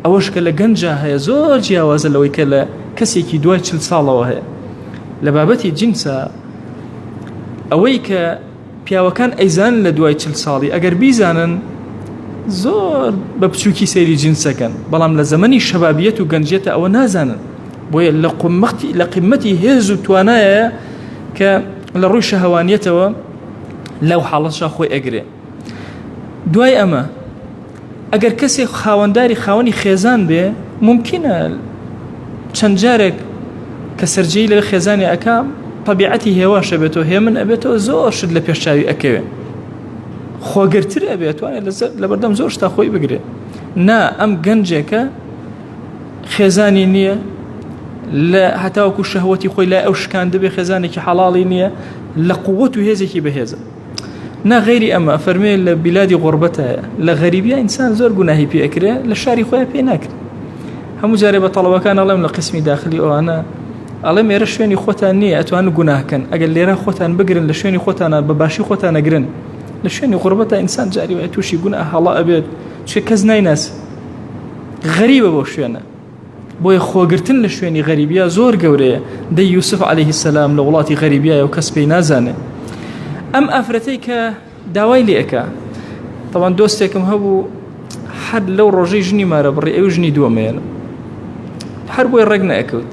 ئەوەش کە لە گەنجە هەیە زۆر جیاوازە لەوەی کە لە کەسێکی دوای 40 ساڵەوە هەیە. لە بابەتی جینسە ئەوەی کە پیاوەکان ئەیزانن لە دوای 40 ساڵی ئەگەر بیزانن زۆر بە بچووکی سەیری جینسەکەن، بەڵام لە زەمەنی شەبابیەت و گەنجێتە ئەوە نازانن. بۆیە لە قیمەتی هێز و توانایە کە لە ڕووی شەهەوانیەتەوە لەو حاڵەتشا خۆی ئەگرێ. دوای ئەمە ئەگەر کەسێک خاوەنداری خاوەنی خێزان بێ، ممکنە چەند جارێک کە سەرجەی لە خێزانی ئەکا طبیعەتی هێواشە بێتەوە، هێمن ئەبێتەوە، زۆر شت لە پێشچاوی ئەکەوێ، خۆگرتر ئەبێت، توانێت لە بەردەم زۆر شتا خۆی بگرێ. نا ئەم گەنجێکە خێزانی نییە، لە هەتاوەکو شەهوەتی خۆی لای ئەو شکان دەبێ خێزانێکی حەڵاڵی نییە، لە قووەت و هێزێکی بەهێزە. نا غەیری ئەمە فەرمێ لە بیلادی غوربەتایە، لە غەریبیە ئینسان زۆر گوناهی پێ ئەکرێ، لە شاری خۆیان پێ ناکرێت. هەموو جارێ بە تەڵەبەکان ئەڵێم لە قسمی داخلی ئەوانە ئەڵێم ئێرە شوێنی خۆتان نییە، ئەتوانن گوناهکەن، ئەگەر لێرە خۆتان بگرن لە شوێنی خۆتانە بە باشی خۆتان نەگرن. لە شوێنی غوربەتە ئینسان جاری وایە تووشی گوناه هەڵا ئەبێت، چێ کەس نایناس، غەریبە بۆ شوێنە. بۆیە خۆگرتن لە شوێنی غەریبیە زۆر گەورەیە. دەی یوسف عەلەیه السەلام لە وڵاتی غەریبیایە و کەس پێی نازانێ. ئەم ئافرەتەی کە داوای لێ ئەکا، طبعا دۆستێکم هەبوو هەر لەو ڕۆژەی ژنی مارە بڕی، ئەو ژنی دووەمەیەنە، هەر بۆی ڕێک نەئەکەوت.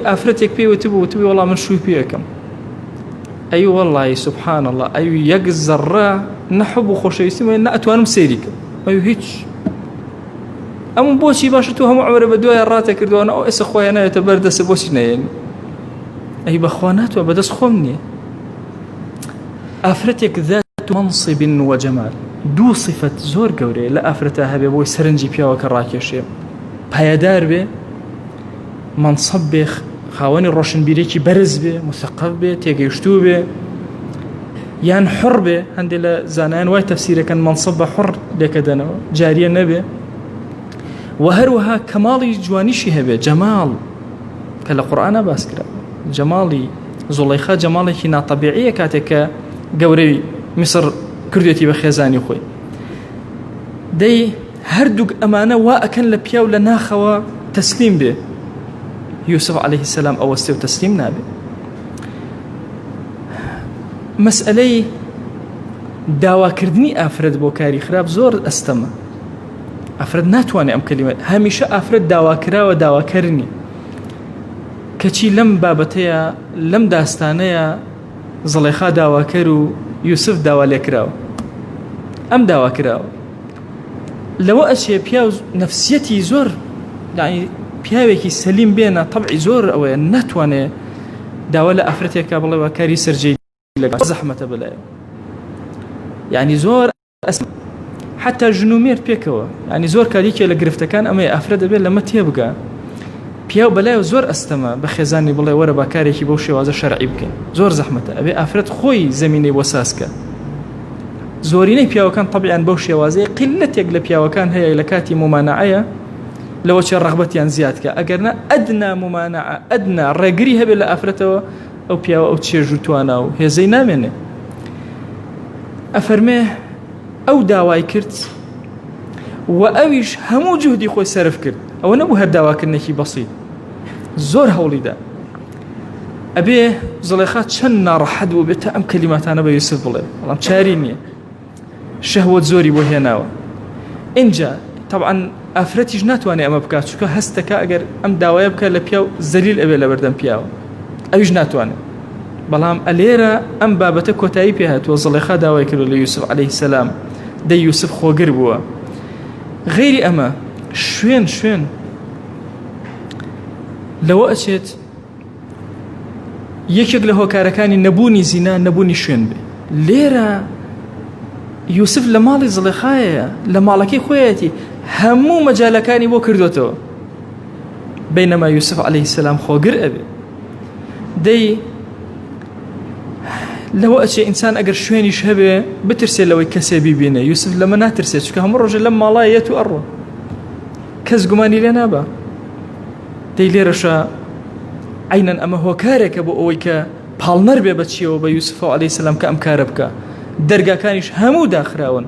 ئافرەتێک پێی وتبوو وەڵام من شووی پێ ئەەکەم. ئەی وەڵڵی سوبحان الله، ئەی یەک زەڕە نەحب و خۆشەویستی نە ئەتوانم سەیری کەم، ئەی هیچ ئەم بۆچی باشە تۆ هەموو عمرە بە دوایە ڕاتە کردوانە ئەو ئێستا خۆیان نایەتە بەردەستە بۆچی نەیەنی؟ ئەی بەخوا ناتوە بەدەست خۆم نییە. ئافرەتێک ذات منصب وجەمال، دوو صفەت زۆر گەورەیە لە ئافرەتە هەبێ بۆی سەرنجی پیاوەکە ڕاکێشێ، پایەدار بێ، منصب بێ، خاوەنی ڕۆشنبیرێکی بەرز بێ، مثەقف بێ، تێگەیشتوو بێ، یان حڕ بێ هەندێک لە زانایان وای تەفسیرەکەن مەنسەب بە حڕ لێکەدەنەوە جاریە نەبێ و هەروەها کەماڵی جوانیشی هەبێ جەماڵ کە لە قورئانە باس کرا جەماڵی زوڵەیخا جەماڵێکی ناتەبیعیە کاتێک کە گەورەی میسر کردوێتی بە خێزانی خۆی دەی هەردوو ئەمانە وا ئەکەن لە پیاو لە ناخەوە تەسلیم بێ یوسف عەلەیهی السەلام ئەوەستێ و تەسلیم نابێ مەسئلەی داواکردنی ئافرەت بۆ کاری خراپ زۆر ئەستەمە ئافرەت ناتوانێت ئەم کەلیمە هەمیشە ئافرەت داواکراوە داواکەرنی کەچی لەم بابەتەیە لەم داستانەیە زڵەیخا داواکەر و یوسف داوا لێکراوە ئەم داواکراوە لەوە ئەچێ پیاو نەفسیەتی زۆر یعنی پیاوێکی سەلیم بێنە طبعی زۆر ئەوەیە ناتوانێت داوا لە ئافرەتێکا بڵێ وە کاری سەرجەی لەگەڵ زەحمەتە بەلایە یعنی زۆر حتى ژنومێر پێکەوە ینی زۆر کاریکێ لە گرفتەکان ئەمەی ئافرەت دەبێت لەمە تێبگا پیاو بەلایە زۆر ئەستەمە بە خێزانی بڵێ وەرە با کارێکی بەو شێوازە شەرعی بکەین زۆر زەحمەتە ئەبێ ئافرەت خۆی زەمینەی بۆ ساسکە زۆرینەی پیاوەکان طبعیان بەو شێوازەیە قلەتێک لە پیاوەکان هەیە لە کاتی ممانعەیە لەوە چێ ڕەغبەتیان زیادکە ئەگەرنا ئەدنا ممانعە ئەدنا ڕێگری هەبێت لە ئافرەتەوە ئەو پیاوە ئەو چێژ و توانە و هێزەی نامێنێ ئەفەرمێ ئەو داوای کرد و ئەویش هەموو جوهدی خۆی سەرف کرد ئەوە نەبوو هەر داواکردنێکی بەسیط زۆر هەوڵیدا ئەبێ زڵێخا چەند ناڕەحەت بوو بێتە ئەم کەلیماتانە بە یوسف بڵێ بەڵام چاری نییە شەهوەت زۆری بۆ هێناوە اینجا طبعا ئافرەتیش ناتوانێت ئەمە بکات چونکە هەستەکە ئەگەر ئەم داوایە بکات لە پیاو زەلیل ئەبێ لە بەردەم پیاوە ئەویش ناتوانێت بەڵام ئەلێرە ئەم بابەتە کۆتایی پێهاتوە زڵێخا داوای کردو لە یوسف عەلەیهی السەلام دەی یوسف خۆگر بووە غیری ئەمە شوێن لەوە ئەچێت یەکێک لە هۆکارەکانی نەبوونی زینا نەبوونی شوێن بێ لێرە یوسف لە ماڵی زڵێخایە لە ماڵەکەی خۆیەتی هەموو مەجالەکانی بۆ کردوتەوە بەینەما یوسف عەلەیهی السەلام خۆگر ئەبێ دەی لەوە ئەچێ ئینسان ئەگەر شوێنیش هەبێ بترسێ لەوەی کەسێ بیبینێ یوسف لەمە ناترسێت چونکە هەموو ڕۆژە لەم ماڵایە یەت و ئەڕۆ کەس گومانی لێ نابە دەی لێرەشە عینەن ئەمە هۆکارێکە بۆ ئەوەی کە پاڵنەر بێ بەچیەوە بە یوسف عەلەیهی السەلام کە ئەم کارە بکە دەرگاکانیش هەموو داخراون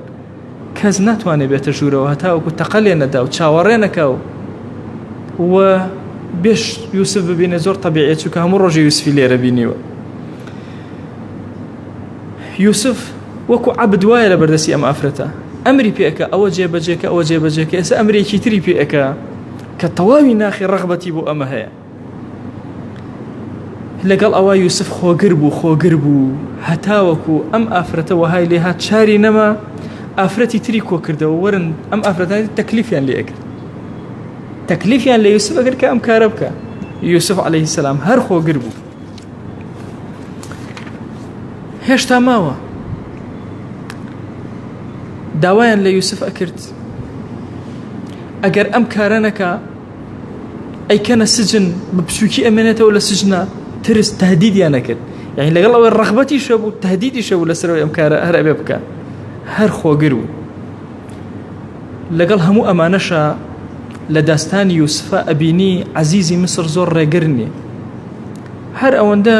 کەس ناتوانێت بێتە ژوورەوە هەتاوەکو تەقە لێ نەدا و چاوەڕێ نەکا و بێش یوسف ببینێ زۆر تەبیعیە چونکە هەموو ڕۆژێ یوسفی لێرە بینیوە یوسف وەکو عەبد وایە لە بەردەستی ئەم ئافرەتە ئەمری پێەکە ئەوە جێبەجێکە ئەوە جێبەجێکە ئێستا ئەمرێکی تری پێەکە کە تەواوی ناخی ڕەغبەتی بۆ ئەمە هەیە لەگەڵ ئەوە یوسف خۆگر بوو هەتاوەکو ئەم ئافرەتە وەهای لێ هات چاری نەما ئافرەتی تری کۆ کردەوە وەرن ئەم ئافرەتانی تەکلیفیان لێ ئەکرد تەکلیفیان لە یوسف ئەگەر کە ئەم کارە بکە یوسف عەلەیهی السەلام هەر خۆگر بوو هێشتا ماوە داوایان لە یوسف ئەکرد ئەگەر ئەم کارە نەکا ئەیکەنە سجن بە پسووکی ئەمێنێتەوە لە سجنە ترس تهدیدیان نەکرد یعنی لەگەڵ ئەوەی ڕەغبەتیشە بوو تهدیدیشە بوو لەسەرەوەی ئەم کارە هەر ئەبێ بکە هەر خۆگر بوو لەگەڵ هەموو ئەمانەشە لە داستانی یوسفە ئەبینی عەزیزی مسر زۆر ڕێگر نییە هەر ئەوەندە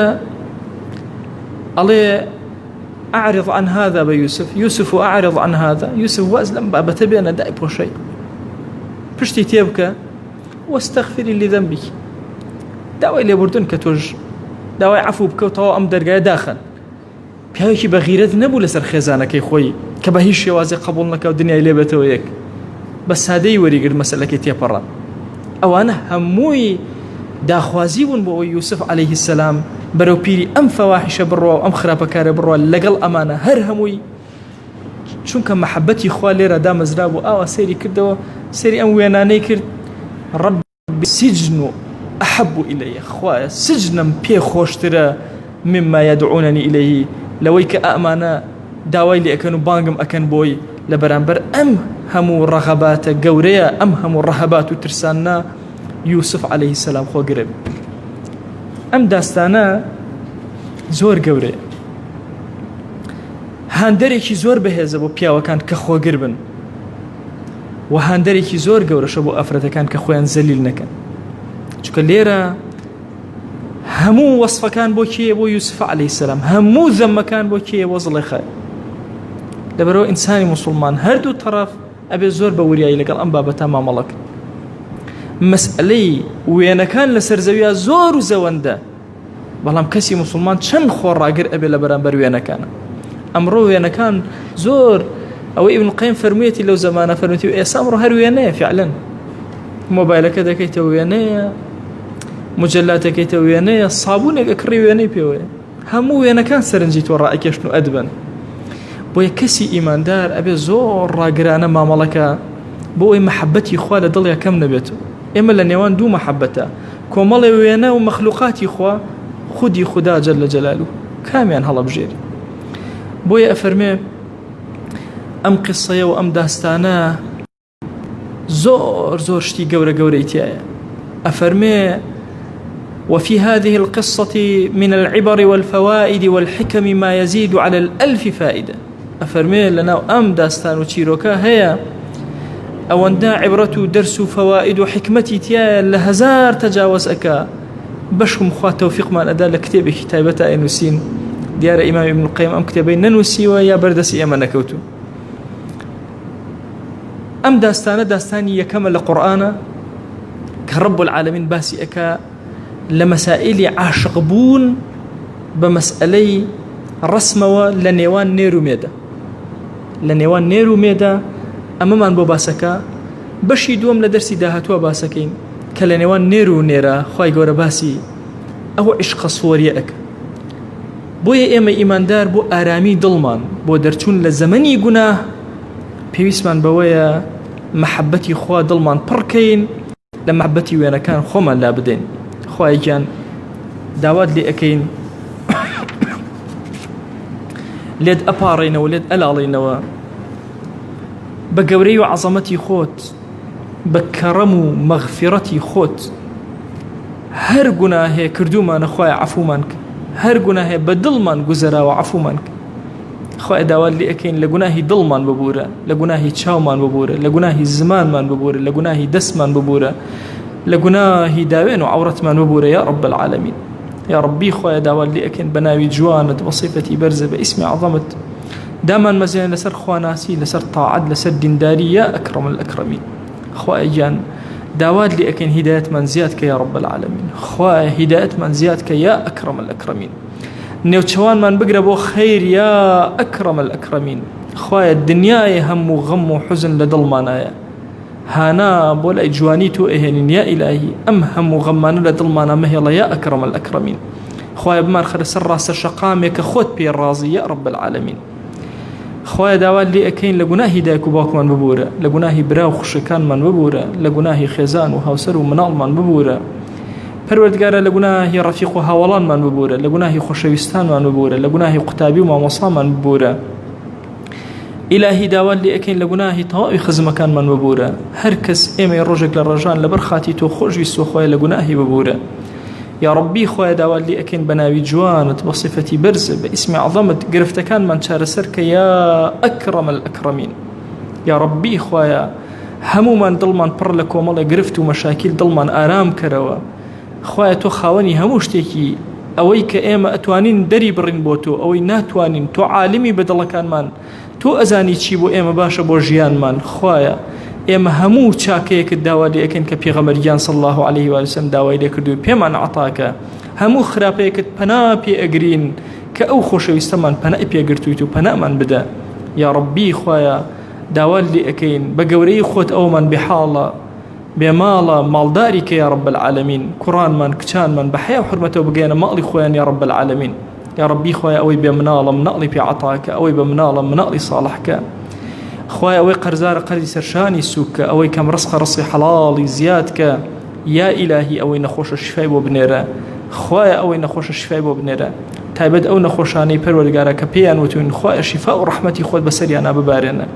ئەڵێ أعرض عن هذا يوسف أعرض عن هذا يوسف وازلم بابته بينا داي بوشي پشتی تێبکە واستغفری لذنبك داوای لێبوردن کە تۆش داوای عەفو بکەوتەوە ئەم دەرگایە داخەن پیاوێکی بەغیرەت نەبوو لەسەر خێزانەکەی خۆی کە بە هیچ شێوازێک قبول نەکا و دنیای لێبێتەوە یەک بە سادەی وەریگرت مەسەلەکەی تێپەڕان ئەوانە هەمووی داخوازی بوون بۆ ئەوەی یوسف عەلەیهی السەلام بەرەو پیری ئەم فەواحیشە بڕوا و ئەم خراپەکارە بڕوا لەگەڵ ئەمانە هەر هەمووی چونکە مەحەبەتی خوا لێرە دامەزرا بوو ئاوا سەیری کردەوە سەیری ئەم وێنانەی کرد ڕەب سجن أحب إلي خوایە سجنم پێ خۆشترە مما يدعونني إليه لەوەی کە ئەمانە داوای لێ ئەکەن و بانگم ئەکەن بۆی لە بەرامبەر ئەم هەموو ڕەغەباتە گەورەیە ئەم هەموو ڕەهەبات و ترسانە یوسف عەلەیهی السەلام خۆگرە ئەم داستانە زۆر گەورەیە هاندەرێکی زۆر بەهێزە بۆ پیاوەکان کە خۆگر بن و هاندەرێکی زۆر گەورەشە بۆ ئافرەتەکان کە خۆیان زەلیل نەکەن چونکە لێرە هەموو وەصفەکان بۆ کێ بۆ یوسف عەلەیهی سەلام هەموو زەممەکان بۆ کێ بۆ زڵێخا لەبەرەوە ئینسانی موسڵمان هەردوو تەرەف ئەبێ زۆر بە وریایی لەگەڵ ئەم بابەتە مامەڵەکە مەسئلەی وێنەکان لەسەر زەویە زۆر و زەوەندە بەڵام کەسی موسڵمان چەند خۆڕاگر ئەبێ لە بەرامبەر وێنەکانە ئەمڕۆ وێنەکان زۆر ئەوەی ئیبن القەیم فەرموویەتی لەو زەمانە فەرموویەتی ئێستا ئەمڕۆ هەر وێنەیە فعلەن مۆبایلەکە دەکەیتەوە وێنەیە مجلاتەکەیتەوە وێنەیە سابوونێک ئەکڕی وێنەی پێوەیە هەموو وێنەکان سەرنجی تۆ ڕائەکێشن و ئەدبن بۆیە کەسی ئیماندار ئەبێ زۆر ڕاگرانە مامەڵەکە بۆ ئەوەی مەحەبەتی خوا لە دڵیا کەم نەبێت ئێمە لە نێوان دوو مەحەبەتە کۆمەڵی وێنە و مەخلوقاتی خوا خودی خدا جل جلاله کامیان هەڵەبژێری بۆیە ئەفەرمێ ئەم قسەیە و ئەم داستانە زۆر زۆر شتی گەورە گەورەی تایە ئەفەرمێ وفي هذه القصة من العبر والفوائد والحكم ما يزيد على 1000 فائدة أفرمي لنا أم داستان وشيروكا هي أوندا عبرة درس فوائد وحكمتي تيا لهزار تجاوز أكا بشهم خوا توفيق ما أداء لكتاب كتابة نسين ديار إمام ابن القيم أم كتابين ننسي ويا بردس إيما نكوتو أم داستاني يكمل القرآن كرب العالمين باسي أكا لمسائل عاشق بون بمسألة رسمة لنيوان نيرو ميدا أمامان بو باسكا بشي دوم لدرسي داهتوا باسكين كالنيوان نيرو نيرا خواهي قورا باسي أو عشق صوريك بويا إما إيمان دار بو آرامي دلمان بو درچون لزمني قناه بيوسمان بويا محبتي خوا دلمان بركين لمحبتي وينا كان خوما لابدين خواهی جان داوات لي أكين ليد أبارينا وليد ألالينا بقوري وعظمتي خوت بكرم مغفرتي خوت هر گناه كردو من خواهي عفو منك هر گناه بدل من گزرا وعفو منك خواهي داوات لي أكين لگناهي دل من ببورا لگناهي چاو من ببورا لگناهي زمان من ببورا لگناهي دس من ببورا لقناه داوين وعورت من وبورة يا رب العالمين يا ربي خويا داوال لي أكن بناوي جوانة بصفتي برزة باسم عظمت داما مزين لسر خواناسي لسر طاعد لسر دينداري يا أكرم الأكرمين خويا جان داوال لي أكن هداية من زيادك يا رب العالمين خويا هداية من زيادك يا أكرم الأكرمين نيوتشوان من بقربو خير يا أكرم الأكرمين خويا الدنيا هم وغم وحزن لدل مانايا هانا بولا إجواني تو إهنين يا إلهي أم هم وغمان لدلمانا مهلا يا أكرم الأكرمين خوايا بمار خرس الراس الشقامك خود بي الرازي يا رب العالمين خوايا داوال لي أكين لقناهي دايكو باك من ببورة لقناهي براو خشكان من ببورة لقناهي خيزان وهوسر ومنال من ببورة پروردگارا لقناهي رفيق وهاولان من ببورة لقناهي خوشويستان من ببورة لقناهي قتابي ومصا من ببورة إلهي داوال لي أكين لقناهي طوائي خزمكان من ببورة هركس إيمي رجك للرجان لبرخاتي تو خوش بيسو خويا لقناهي ببورة يا ربي خويا داوال لي أكين بناوي جوانة بصفتي برز باسم عظمت قرفتكان من شار سرك يا أكرم الأكرمين يا ربي خويا همو من دلمان پر لكو مالا قرفت ومشاكل دلمان آرام كروا خويا تو خاوني هموشتيكي أويك إيما أتوانين دري برين بوتو أوي ناتوانين تو عالمي بدلكان من تو أزاني تشيبو إما باشا بو جيان من خوايا إما همو تشاكيك الداوى لي أكن كبيغمريان صلى الله عليه وسلم داوى لي كردو بيمان عطاك همو خرابيك پنا بي أقرين كأو خوش ويستمان پنا بي أقرتويتو پنا من بدا يا ربي خوايا داوى لي أكن بقوري خوت أو من بحالة بمالا مالداريك يا رب العالمين قرآن من كتان من بحيا وحرمته بقينا مالي خويا يا رب العالمين يا ربي خويا أوي بمنالا مناقلي بعطاك أوي بمنالا مناقلي صالحك خويا أوي قرزار قرزي سرشاني سوك أوي كم رسخ رصي حلالي زيادك يا إلهي أوي نخوش الشفاي وبنيرا خويا أوي نخوش الشفاي وبنيرا تايبد أو نخوشاني پروردگارا كبيان وتون خويا شفاء ورحمتي خود بسري أنا ببارنا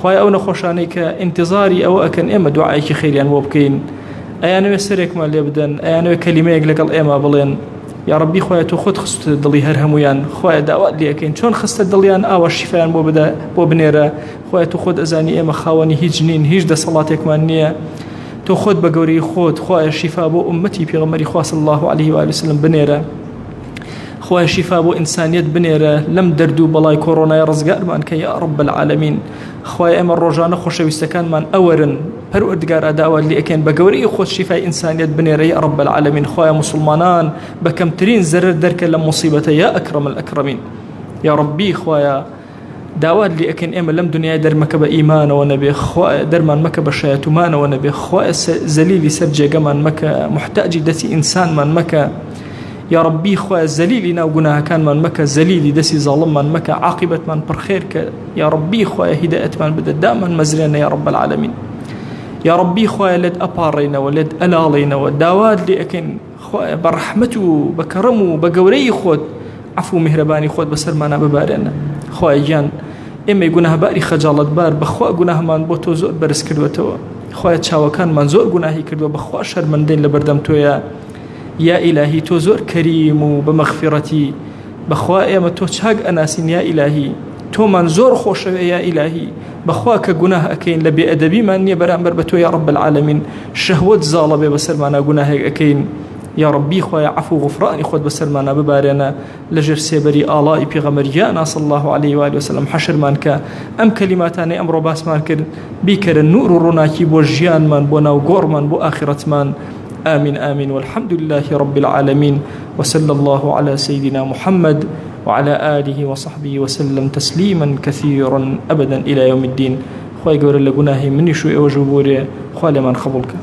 خويا أو نخوشاني كانتظاري أو أكن إما دعائك خيريان وبكين أيانو سرك ما اللي بدن أيانو كلمة يقلق الإما بلين يا ربي خويا تو خود خست دڵی هەر هەمویان خويا داوات لێکەین چۆن خستە دڵیان ئاوە شیفیان بۆ بدە بۆ بنێرە خويا تو خۆت ئەزانی ئێمە خاوەنی هیچ نین هیچ دەسەڵاتێکمان نییە تو خۆت بە گەورەی خۆت خويا شیفا بۆ ئومەتی پێغەمبەری خوا صلی الله عليه وآله وسلم بنێرە خويا شیفا بۆ ئینسانیەت بنێرە لەم دەرد و بەڵای کۆڕۆنای ڕزگارمان کە یا رب العالمین خويا ئێمە ڕۆژانە خۆشەویستەکانمان ئەوەرن پەروەردگارە داوات لێ ئەکەین بە گەورەی خۆت شیفای ئینسانیەت بنێرە یا رب العالمین خويا مسلمانان بە کەمترین زەرر دەرکە لە مصیبەتە یا ئەکرەم الئەکرەمین یا ربی خويا داوات لێ ئەکەین ئێمە لەم دنیای دەرمەکە بە ئیمانەوە نەبێ خويا دەرمان مەکە بە شایەتومانەوە نەبێ خويا زەلیلی سەر جێگەمان مەکە محتاجی دەستی ئینسانمان مەکە يا ربي خويا زليلي ناو گناه كان من مكة زليلي دسي ظالم من مكة عاقبة من برخير يا ربي خويا هداية من بدأ دائما مزرينا يا رب العالمين يا ربي خويا لد أبارينا ولد ألالينا وداواد لأكن خويا برحمته بكرمه بقوري خود عفو مهرباني خود بسر مانا ببارنا خويا جان إما يقولها باري خجالت بار بخوا قناه من بوتو زور برس كردوتو خويا تشاو كان من زور قناهي كردو بخوا شر من دين لبردمتو يا إلهي تو زور كريم بمغفرتي بخوا إما تو تشاق أناسين يا إلهي تو من زور خوش يا إلهي بخوا كجناه أكين لبي أدبي من يبرأمر بتو يا رب العالمين شهوة زالبة بسر معنا جناه أكين يا ربي خويا عفو غفران خود بسر معنا ببارنا لجر سيبري آلاء بيغمريانا صلى الله عليه وآله وسلم حشر مانك أم كلماتاني أمر باس مانك بيكر النور روناكي بوجيان من بونا وقور من بو آخرة من آمين آمين والحمد لله رب العالمين وصلى الله على سيدنا محمد وعلى آله وصحبه وسلم تسليما كثيرا أبدا إلى يوم الدين خوي قول لقناهي مني شو وجبوري خوالي من خبلك